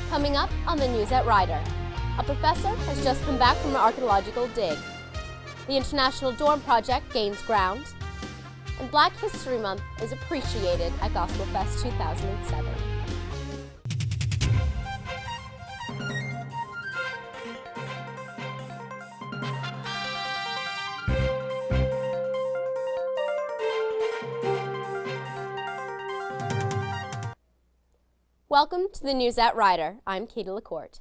Coming up on the news at Ryder, a professor has just come back from an archaeological dig. The International Dorm Project gains ground, and Black History Month is appreciated at Gospel Fest 2007. Welcome to the news at Ryder. I'm Katie LaCourte.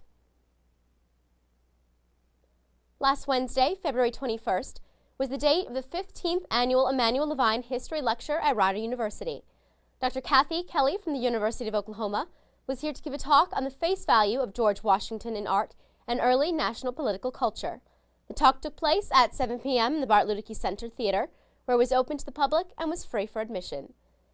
Last Wednesday, February 21st, was the date of the 15th Annual Emmanuel Levine History Lecture at Ryder University. Dr. Kathy Kelly from the University of Oklahoma was here to give a talk on the face value of George Washington in art and early national political culture. The talk took place at 7 p.m. in the Bart Luedeke Center Theater, where it was open to the public and was free for admission.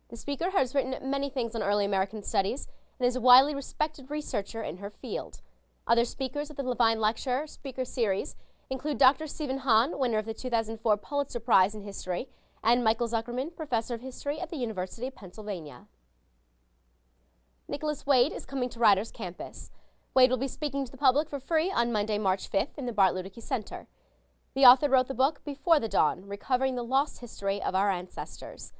The speaker has written many things on early American studies and is a widely respected researcher in her field. Other speakers at the Levine Lecture Speaker Series include Dr. Stephen Hahn, winner of the 2004 Pulitzer Prize in History, and Michael Zuckerman, professor of history at the University of Pennsylvania. Nicholas Wade is coming to Ryder's campus. Wade will be speaking to the public for free on Monday, March 5th in the Bart Luedeke Center. The author wrote the book Before the Dawn, Recovering the Lost History of Our Ancestors.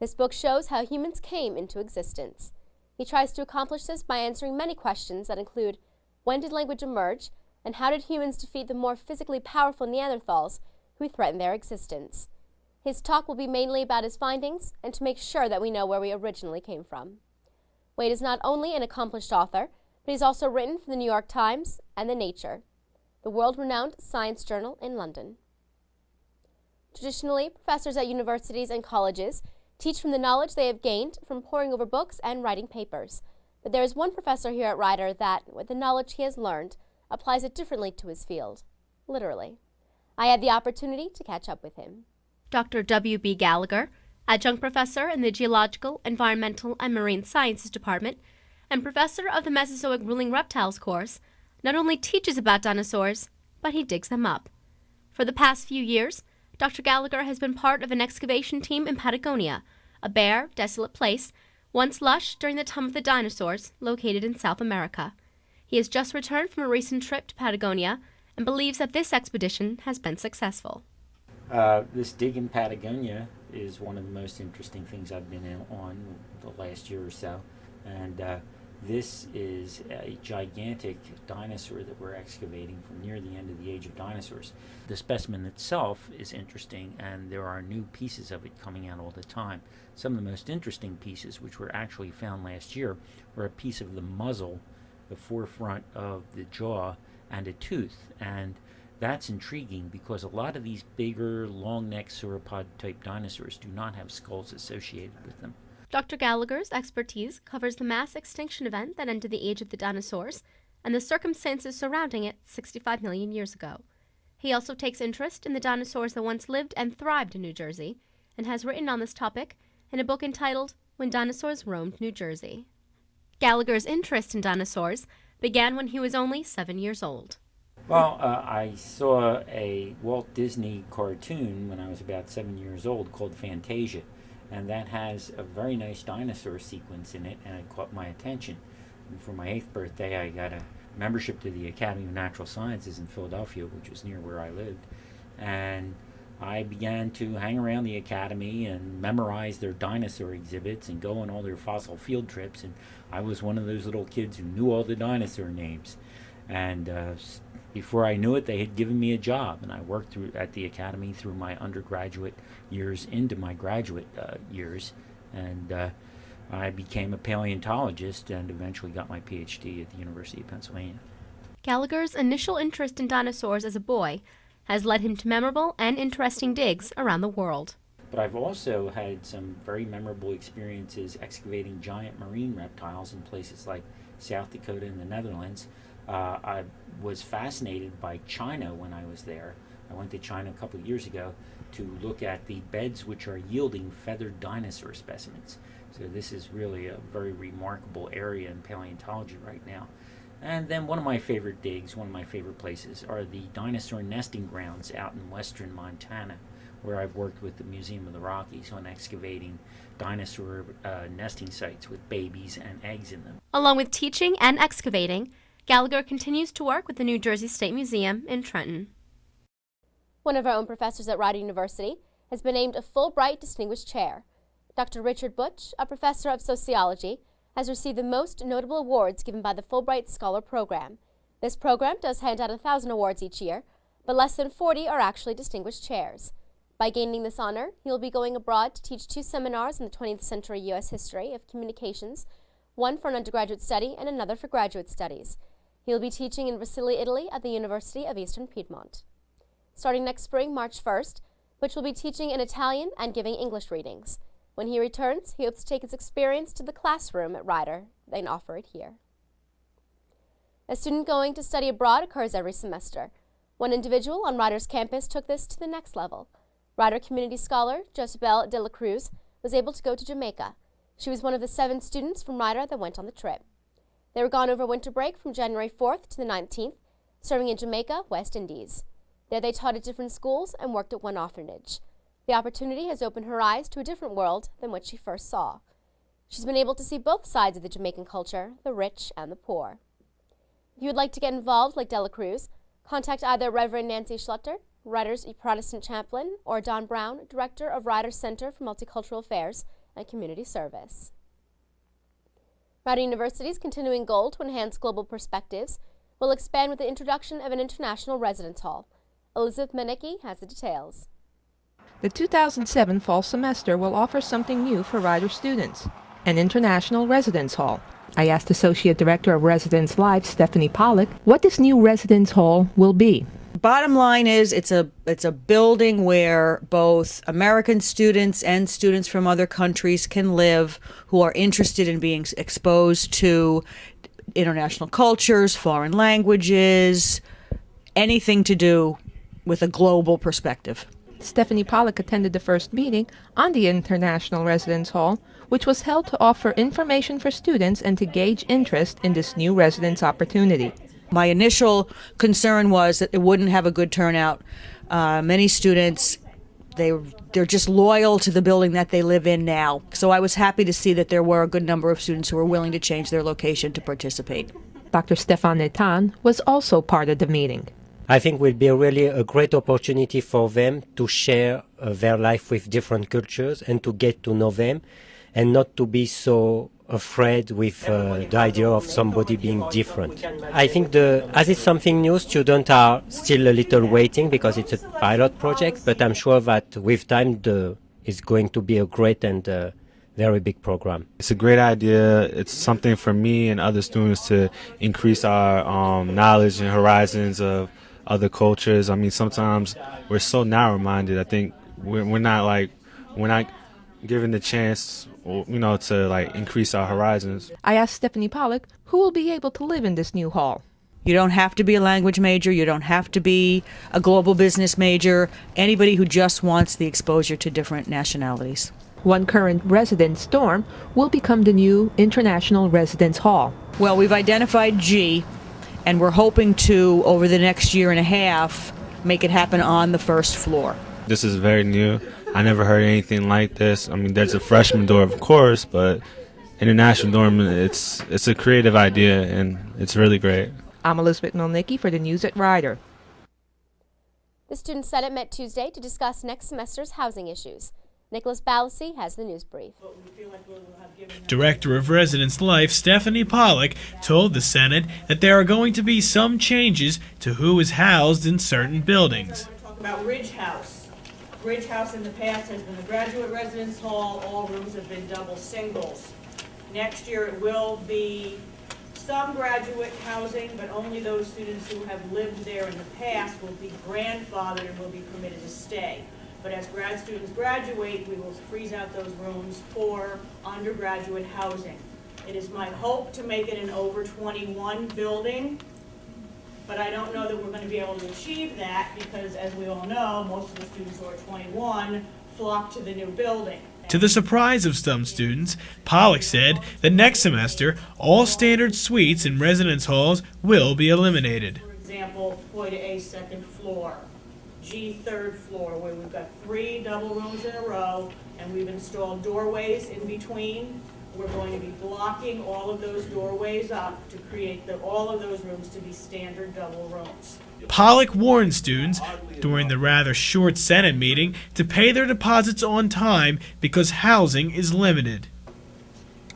This book shows how humans came into existence. He tries to accomplish this by answering many questions that include, when did language emerge, and how did humans defeat the more physically powerful Neanderthals who threatened their existence? His talk will be mainly about his findings and to make sure that we know where we originally came from. Wade is not only an accomplished author, but he's also written for the New York Times and the Nature, the world-renowned science journal in London. Traditionally, professors at universities and colleges teach from the knowledge they have gained from poring over books and writing papers. But there is one professor here at Ryder that, with the knowledge he has learned, applies it differently to his field, literally. I had the opportunity to catch up with him. Dr. W.B. Gallagher, adjunct professor in the Geological, Environmental, and Marine Sciences Department, and professor of the Mesozoic Ruling Reptiles course, not only teaches about dinosaurs, but he digs them up. For the past few years, Dr. Gallagher has been part of an excavation team in Patagonia, a bare, desolate place, once lush during the time of the dinosaurs, located in South America. He has just returned from a recent trip to Patagonia and believes that this expedition has been successful. This dig in Patagonia is one of the most interesting things I've been in on the last year or so. And this is a gigantic dinosaur that we're excavating from near the end of the age of dinosaurs. The specimen itself is interesting, and there are new pieces of it coming out all the time. Some of the most interesting pieces, which were actually found last year, were a piece of the muzzle, the forefront of the jaw, and a tooth. And that's intriguing because a lot of these bigger, long-necked sauropod-type dinosaurs do not have skulls associated with them. Dr. Gallagher's expertise covers the mass extinction event that ended the age of the dinosaurs and the circumstances surrounding it 65 million years ago. He also takes interest in the dinosaurs that once lived and thrived in New Jersey and has written on this topic in a book entitled When Dinosaurs Roamed New Jersey. Gallagher's interest in dinosaurs began when he was only 7 years old. Well, I saw a Walt Disney cartoon when I was about 7 years old called Fantasia. And that has a very nice dinosaur sequence in it, and it caught my attention. And for my 8th birthday, I got a membership to the Academy of Natural Sciences in Philadelphia, which was near where I lived. And I began to hang around the Academy and memorize their dinosaur exhibits and go on all their fossil field trips. And I was one of those little kids who knew all the dinosaur names. And before I knew it, they had given me a job, and I worked at the Academy through my undergraduate years into my graduate years, and I became a paleontologist and eventually got my PhD at the University of Pennsylvania. Gallagher's initial interest in dinosaurs as a boy has led him to memorable and interesting digs around the world. But I've also had some very memorable experiences excavating giant marine reptiles in places like South Dakota and the Netherlands. I was fascinated by China when I was there. I went to China a couple of years ago to look at the beds which are yielding feathered dinosaur specimens. So this is really a very remarkable area in paleontology right now. And then one of my favorite digs, one of my favorite places, are the dinosaur nesting grounds out in western Montana, where I've worked with the Museum of the Rockies on excavating dinosaur nesting sites with babies and eggs in them. Along with teaching and excavating, Gallagher continues to work with the New Jersey State Museum in Trenton. One of our own professors at Rider University has been named a Fulbright Distinguished Chair. Dr. Richard Butch, a professor of sociology, has received the most notable awards given by the Fulbright Scholar Program. This program does hand out 1,000 awards each year, but less than 40 are actually distinguished chairs. By gaining this honor, he will be going abroad to teach 2 seminars in the 20th century U.S. history of communications, one for an undergraduate study and another for graduate studies. He will be teaching in Vercelli, Italy at the University of Eastern Piedmont. Starting next spring, March 1st, Butch will be teaching in Italian and giving English readings. When he returns, he hopes to take his experience to the classroom at Rider and offer it here. A student going to study abroad occurs every semester. One individual on Rider's campus took this to the next level. Rider community scholar Josabel de la Cruz was able to go to Jamaica. She was one of the 7 students from Rider that went on the trip. They were gone over winter break from January 4th to the 19th, serving in Jamaica, West Indies. There they taught at different schools and worked at one orphanage. The opportunity has opened her eyes to a different world than what she first saw. She's been able to see both sides of the Jamaican culture, the rich and the poor. If you would like to get involved like Dela Cruz, contact either Reverend Nancy Schlutter, Rider's Protestant chaplain, or Don Brown, Director of Rider's Center for Multicultural Affairs and Community Service. Rider University's continuing goal to enhance global perspectives will expand with the introduction of an international residence hall. Elizabeth Manicki has the details. The 2007 fall semester will offer something new for Rider students, an international residence hall. I asked Associate Director of Residence Life, Stephanie Pollock, what this new residence hall will be. Bottom line is it's a building where both American students and students from other countries can live who are interested in being exposed to international cultures, foreign languages, anything to do with a global perspective. Stephanie Pollock attended the first meeting on the International Residence Hall, which was held to offer information for students and to gauge interest in this new residence opportunity. My initial concern was that it wouldn't have a good turnout. Many students, they're just loyal to the building that they live in now. So I was happy to see that there were a good number of students who were willing to change their location to participate. Dr. Stefan Netan was also part of the meeting. I think it will be really a great opportunity for them to share their life with different cultures and to get to know them and not to be so afraid with the idea of somebody being different. I think as it's something new, students are still a little waiting because it's a pilot project, but I'm sure that with time it's going to be a great and very big program. It's a great idea. It's something for me and other students to increase our knowledge and horizons of other cultures. I mean, sometimes we're so narrow-minded. I think we're not given the chance, to increase our horizons. I asked Stephanie Pollock who will be able to live in this new hall. You don't have to be a language major. You don't have to be a global business major. Anybody who just wants the exposure to different nationalities. One current residence dorm will become the new International Residence Hall. Well, we've identified G, and we're hoping to, over the next year and a half, make it happen on the first floor. This is very new. I never heard anything like this. I mean, there's a freshman dorm, of course, but international dorm, it's a creative idea, and it's really great. I'm Elizabeth Milnicki for the News at Rider. The Student Senate met Tuesday to discuss next semester's housing issues. Nicholas Balassi has the news brief. Director of Residence Life, Stephanie Pollock, told the Senate that there are going to be some changes to who is housed in certain buildings. Talk about Ridge House. Ridge House in the past has been a graduate residence hall. All rooms have been double singles. Next year it will be some graduate housing, but only those students who have lived there in the past will be grandfathered and will be permitted to stay. But as grad students graduate, we will freeze out those rooms for undergraduate housing. It is my hope to make it an over 21 building, but I don't know that we're going to be able to achieve that because, as we all know, most of the students who are 21 flock to the new building. To the surprise of some students, Pollock said that next semester, all standard suites in residence halls will be eliminated. For example, Hoyt A second floor, G third floor, where we've got 3 double rooms in a row, and we've installed doorways in between We're going to be blocking all of those doorways up to create all of those rooms to be standard double rooms. Pollock warned students during the rather short Senate meeting to pay their deposits on time because housing is limited.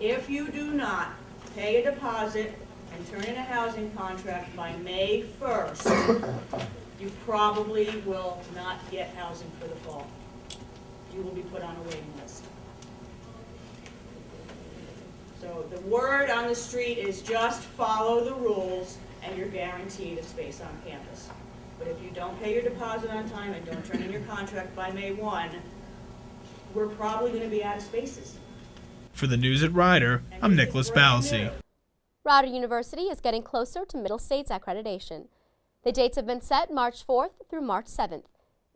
If you do not pay a deposit and turn in a housing contract by May 1st, you probably will not get housing for the fall. You will be put on a waiting list. So the word on the street is just follow the rules and you're guaranteed a space on campus. But if you don't pay your deposit on time and don't turn in your contract by May 1, we're probably going to be out of spaces. For the News at Rider, I'm Nicholas Balsi. Rider University is getting closer to Middle States accreditation. The dates have been set March 4th through March 7th.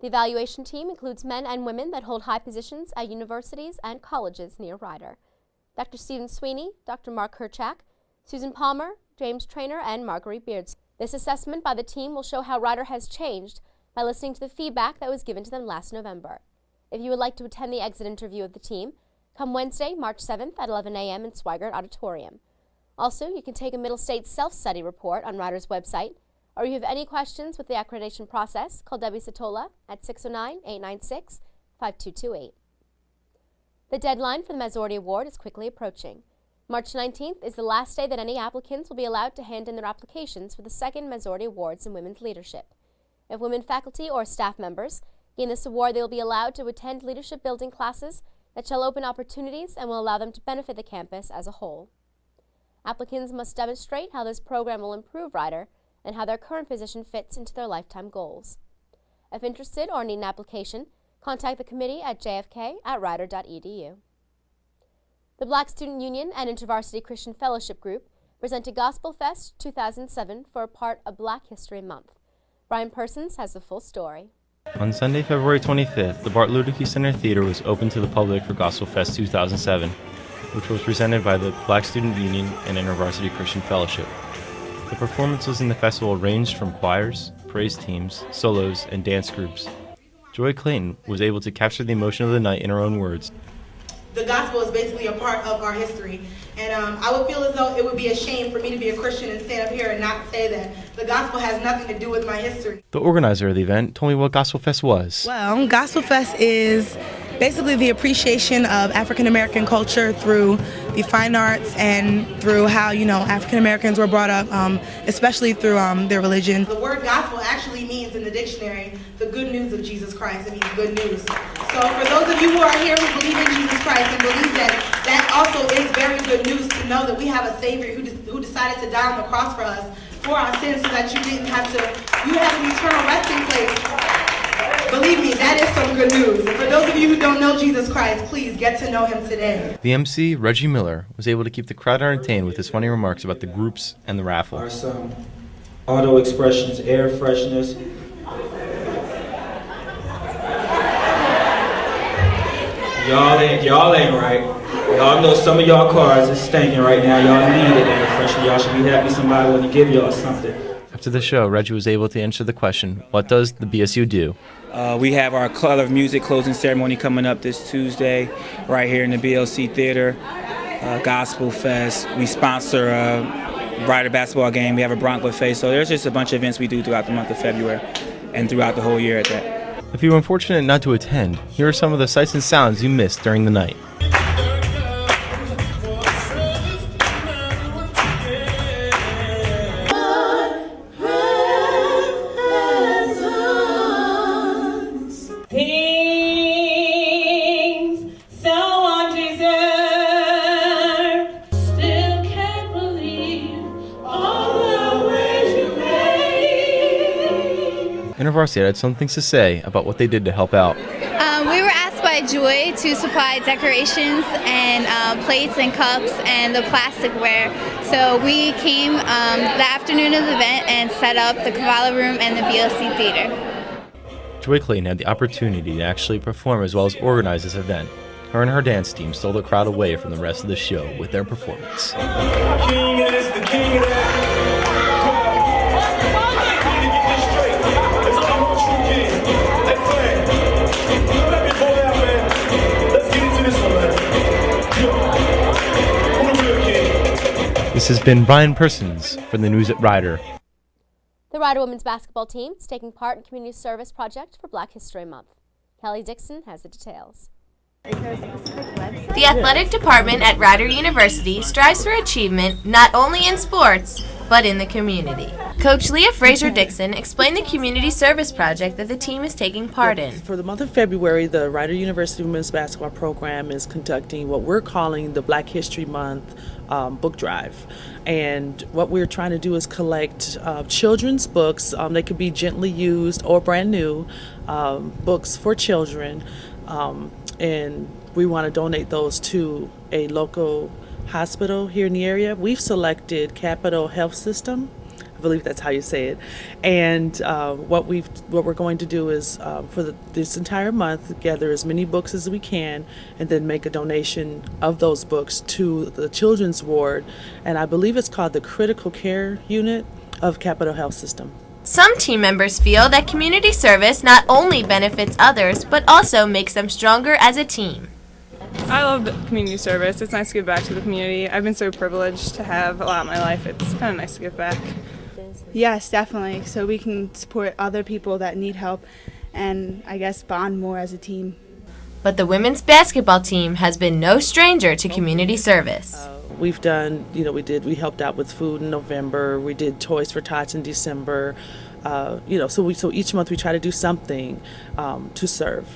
The evaluation team includes men and women that hold high positions at universities and colleges near Rider. Dr. Stephen Sweeney, Dr. Mark Kerchak, Susan Palmer, James Traynor, and Marguerite Beards. This assessment by the team will show how Rider has changed by listening to the feedback that was given to them last November. If you would like to attend the exit interview of the team, come Wednesday, March 7th at 11 a.m. in Swigert Auditorium. Also, you can take a Middle States self-study report on Rider's website, or if you have any questions with the accreditation process, call Debbie Satola at 609-896-5228. The deadline for the Masorti Award is quickly approaching. March 19th is the last day that any applicants will be allowed to hand in their applications for the second Masorti Awards in Women's Leadership. If women faculty or staff members gain this award, they will be allowed to attend leadership building classes that shall open opportunities and will allow them to benefit the campus as a whole. Applicants must demonstrate how this program will improve Rider and how their current position fits into their lifetime goals. If interested or need an application, contact the committee at jfk@rider.edu. The Black Student Union and InterVarsity Christian Fellowship Group presented Gospel Fest 2007 for a part of Black History Month. Brian Persons has the full story. On Sunday, February 25th, the Bart Luedeke Center Theater was open to the public for Gospel Fest 2007, which was presented by the Black Student Union and InterVarsity Christian Fellowship. The performances in the festival ranged from choirs, praise teams, solos, and dance groups. Joy Clayton was able to capture the emotion of the night in her own words. The gospel is basically a part of our history, and I would feel as though it would be a shame for me to be a Christian and stand up here and not say that the gospel has nothing to do with my history. The organizer of the event told me what Gospel Fest was. Well, Gospel Fest is basically the appreciation of African American culture through the fine arts and through how, African Americans were brought up, especially through their religion. The word gospel actually means in the dictionary the good news of Jesus Christ. It means good news. So for those of you who are here who believe in Jesus Christ and believe that also is very good news to know that we have a Savior who decided to die on the cross for us, for our sins, so that you have an eternal resting place. Believe me, that is some good news. For those of you who don't know Jesus Christ, please get to know him today. The MC, Reggie Miller, was able to keep the crowd entertained with his funny remarks about the groups and the raffle. Are some auto expressions, air freshness. Y'all ain't right. Y'all know some of y'all cars is stinking right now. Y'all need an air freshener. Y'all should be happy somebody want to give y'all something. After the show, Reggie was able to answer the question, what does the BSU do? We have our Color of Music closing ceremony coming up this Tuesday right here in the BLC Theater. Gospel Fest. We sponsor a Rider basketball game. We have a Bronc Buffet. So there's just a bunch of events we do throughout the month of February and throughout the whole year at that. If you were unfortunate not to attend, here are some of the sights and sounds you missed during the night. InterVarsity had some things to say about what they did to help out. We were asked by Joy to supply decorations and plates and cups and the plasticware. So we came the afternoon of the event and set up the Cavallo Room and the BLC Theater. Joy Clayton had the opportunity to actually perform as well as organize this event. Her and her dance team stole the crowd away from the rest of the show with their performance. King is the king of that. Let's get into this one, man. This has been Brian Persons for the News at Rider. The Rider women's basketball team is taking part in community service project for Black History Month. Kelly Dixon has the details. The athletic department at Rider University strives for achievement not only in sports, but in the community. Coach Leah Fraser-Dixon explained the community service project that the team is taking part in. For the month of February, the Rider University Women's Basketball Program is conducting what we're calling the Black History Month book drive. And what we're trying to do is collect children's books. They could be gently used or brand new books for children. And we want to donate those to a local hospital here in the area. We've selected Capital Health System. I believe that's how you say it. And what we're going to do is for this entire month, gather as many books as we can, and then make a donation of those books to the children's ward. And I believe it's called the Critical Care Unit of Capital Health System. Some team members feel that community service not only benefits others, but also makes them stronger as a team. I love community service. It's nice to give back to the community. I've been so privileged to have a lot in my life. It's kind of nice to give back. Yes, definitely. So we can support other people that need help and I guess bond more as a team. But the women's basketball team has been no stranger to community service. We've done, we helped out with food in November. We did Toys for Tots in December. So each month we try to do something to serve.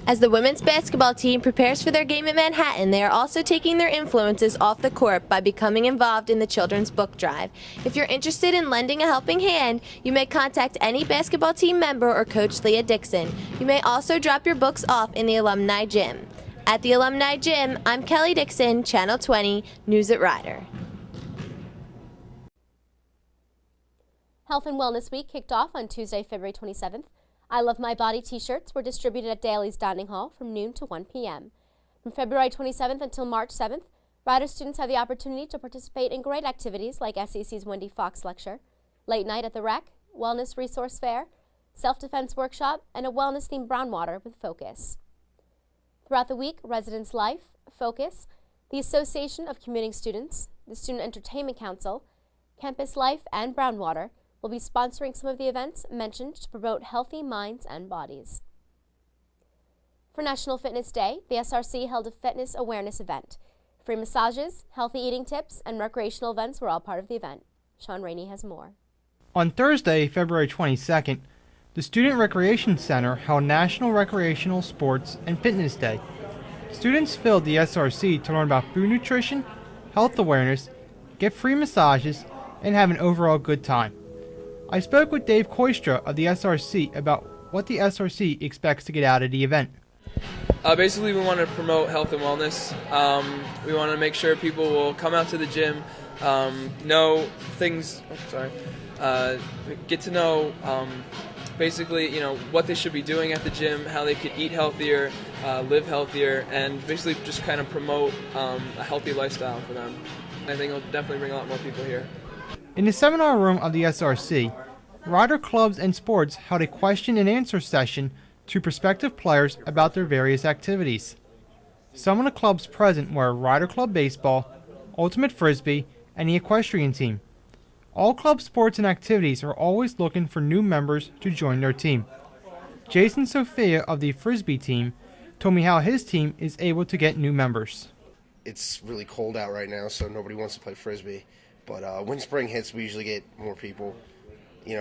As the women's basketball team prepares for their game at Manhattan, they are also taking their influences off the court by becoming involved in the children's book drive. If you're interested in lending a helping hand, you may contact any basketball team member or Coach Leah Dixon. You may also drop your books off in the alumni gym. At the alumni gym, I'm Kelly Dixon, Channel 20, News at Rider. Health and Wellness Week kicked off on Tuesday, February 27th. I Love My Body t-shirts were distributed at Daly's Dining Hall from noon to 1 p.m. From February 27th until March 7th, Rider students have the opportunity to participate in great activities like SEC's Wendy Fox Lecture, Late Night at the Rec, Wellness Resource Fair, Self-Defense Workshop, and a wellness-themed brown water with Focus. Throughout the week, Residence Life, Focus, the Association of Commuting Students, the Student Entertainment Council, Campus Life, and Brown Water will be sponsoring some of the events mentioned to promote healthy minds and bodies. For National Fitness Day, the SRC held a fitness awareness event. Free massages, healthy eating tips, and recreational events were all part of the event. Sean Rainey has more. On Thursday, February 22nd, the Student Recreation Center held National Recreational Sports and Fitness Day. Students filled the SRC to learn about food nutrition, health awareness, get free massages, and have an overall good time. I spoke with Dave Koistra of the SRC about what the SRC expects to get out of the event. Basically, we want to promote health and wellness. We want to make sure people will come out to the gym, know things. Get to know basically, what they should be doing at the gym, how they could eat healthier, live healthier, and basically just kind of promote a healthy lifestyle for them. I think it'll definitely bring a lot more people here. In the seminar room of the SRC, Rider clubs and sports held a question and answer session to prospective players about their various activities. Some of the clubs present were Rider Club Baseball, Ultimate Frisbee, and the equestrian team. All club sports and activities are always looking for new members to join their team. Jason Sophia of the Frisbee team told me how his team is able to get new members. It's really cold out right now, so nobody wants to play Frisbee. But when spring hits, we usually get more people.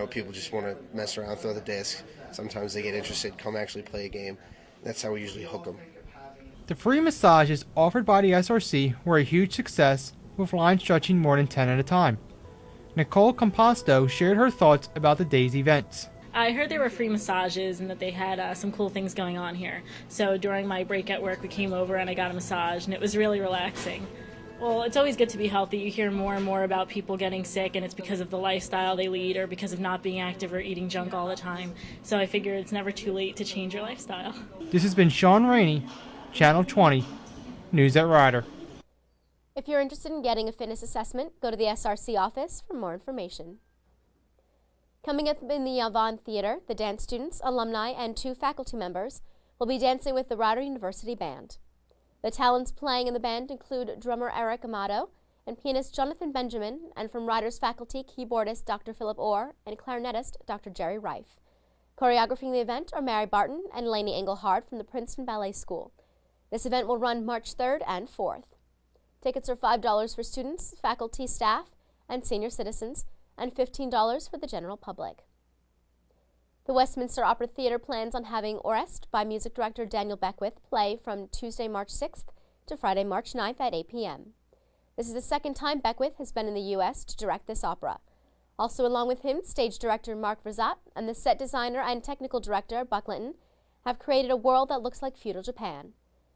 People just want to mess around, throw the disc. Sometimes they get interested, come actually play a game. That's how we usually hook them. The free massages offered by the SRC were a huge success, with lines stretching more than 10 at a time. Nicole Composto shared her thoughts about the day's events. I heard there were free massages and that they had some cool things going on here. So during my break at work, we came over and I got a massage, and it was really relaxing. Well, it's always good to be healthy. You hear more and more about people getting sick, and it's because of the lifestyle they lead or because of not being active or eating junk all the time. So I figure it's never too late to change your lifestyle. This has been Sean Rainey, Channel 20, News at Rider. If you're interested in getting a fitness assessment, go to the SRC office for more information. Coming up in the Yvonne Theater, the dance students, alumni, and 2 faculty members will be dancing with the Rider University Band. The talents playing in the band include drummer Eric Amato and pianist Jonathan Benjamin, and from Riders faculty, keyboardist Dr. Philip Orr and clarinetist Dr. Jerry Reif. Choreographing the event are Mary Barton and Lainey Engelhard from the Princeton Ballet School. This event will run March 3rd and 4th. Tickets are $5 for students, faculty, staff, and senior citizens, and $15 for the general public. The Westminster Opera Theatre plans on having Orest by music director Daniel Beckwith play from Tuesday, March 6th to Friday, March 9th at 8 p.m. This is the second time Beckwith has been in the U.S. to direct this opera. Also along with him, stage director Mark Verzat and the set designer and technical director Buck Linton have created a world that looks like feudal Japan.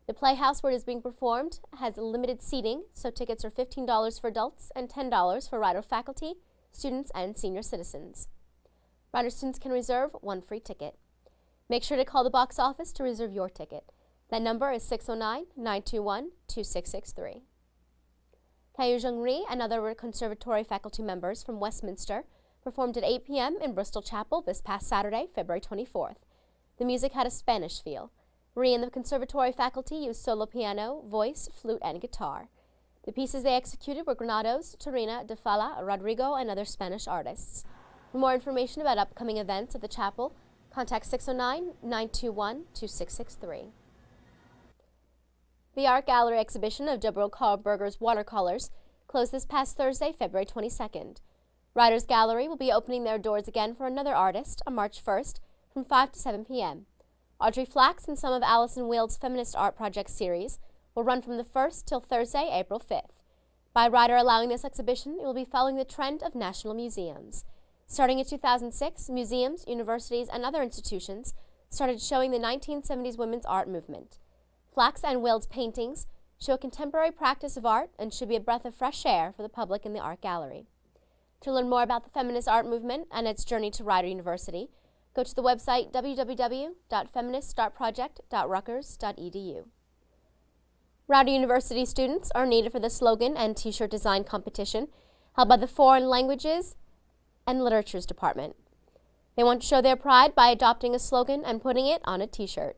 The playhouse where it is being performed has limited seating, so tickets are $15 for adults and $10 for Rider faculty, students, and senior citizens. Rider students can reserve one free ticket. Make sure to call the box office to reserve your ticket. That number is 609-921-2663. Caillou Jeong-ri and other conservatory faculty members from Westminster performed at 8 p.m. in Bristol Chapel this past Saturday, February 24th. The music had a Spanish feel. Ri and the conservatory faculty used solo piano, voice, flute, and guitar. The pieces they executed were Granados, Turina, De Falla, Rodrigo, and other Spanish artists. For more information about upcoming events at the chapel, contact 609-921-2663. The Art Gallery exhibition of Deborah Karl Berger's watercolors closed this past Thursday, February 22nd. Riders Gallery will be opening their doors again for another artist on March 1st from 5 to 7 p.m. Audrey Flax and some of Alison Wield's Feminist Art Project series will run from the 1st till Thursday, April 5th. By Rider allowing this exhibition, it will be following the trend of national museums. Starting in 2006, museums, universities, and other institutions started showing the 1970s women's art movement. Flax and Wield's paintings show a contemporary practice of art and should be a breath of fresh air for the public in the Art Gallery. To learn more about the feminist art movement and its journey to Rider University, go to the website www.feministartproject.rutgers.edu. Rider University students are needed for the slogan and t-shirt design competition held by the Foreign Languages and Literatures Department. They want to show their pride by adopting a slogan and putting it on a t-shirt.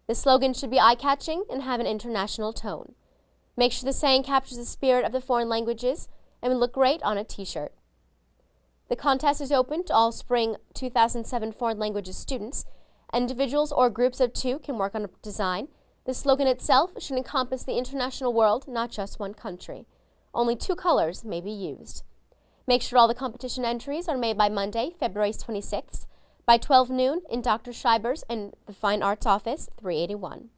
The slogan should be eye-catching and have an international tone. Make sure the saying captures the spirit of the foreign languages and will look great on a t-shirt. The contest is open to all spring 2007 foreign languages students. Individuals or groups of two can work on a design. The slogan itself should encompass the international world, not just one country. Only 2 colors may be used. Make sure all the competition entries are made by Monday, February 26th, by 12 noon in Dr. Schreiber's in the Fine Arts Office, 381.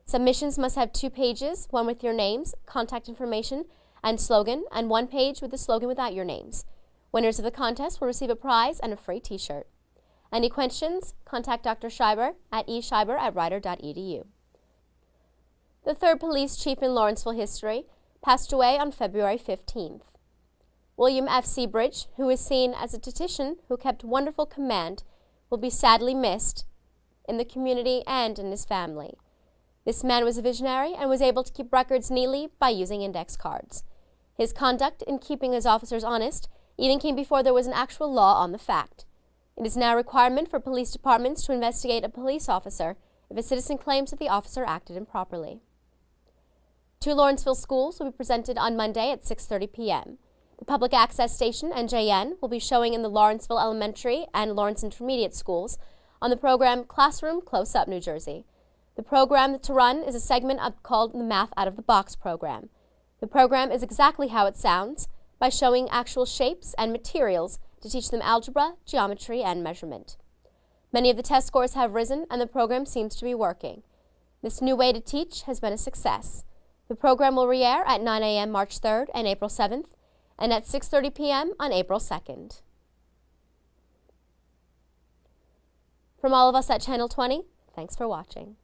Submissions must have 2 pages, one with your names, contact information, and slogan, and 1 page with the slogan without your names. Winners of the contest will receive a prize and a free t-shirt. Any questions? Contact Dr. Schreiber at eschreiber@rider.edu. The 3rd police chief in Lawrenceville history passed away on February 15th. William F. Seabridge, who is seen as a tactician who kept wonderful command, will be sadly missed in the community and in his family. This man was a visionary and was able to keep records neatly by using index cards. His conduct in keeping his officers honest even came before there was an actual law on the fact. It is now a requirement for police departments to investigate a police officer if a citizen claims that the officer acted improperly. 2 Lawrenceville schools will be presented on Monday at 6:30 p.m. The public access station, NJN, will be showing in the Lawrenceville Elementary and Lawrence Intermediate Schools on the program Classroom Close Up New Jersey. The program to run is a segment called the Math Out of the Box program. The program is exactly how it sounds, by showing actual shapes and materials to teach them algebra, geometry, and measurement. Many of the test scores have risen and the program seems to be working. This new way to teach has been a success. The program will re-air at 9 a.m. March 3rd and April 7th, and at 6:30 p.m. on April 2nd. From all of us at Channel 20, thanks for watching.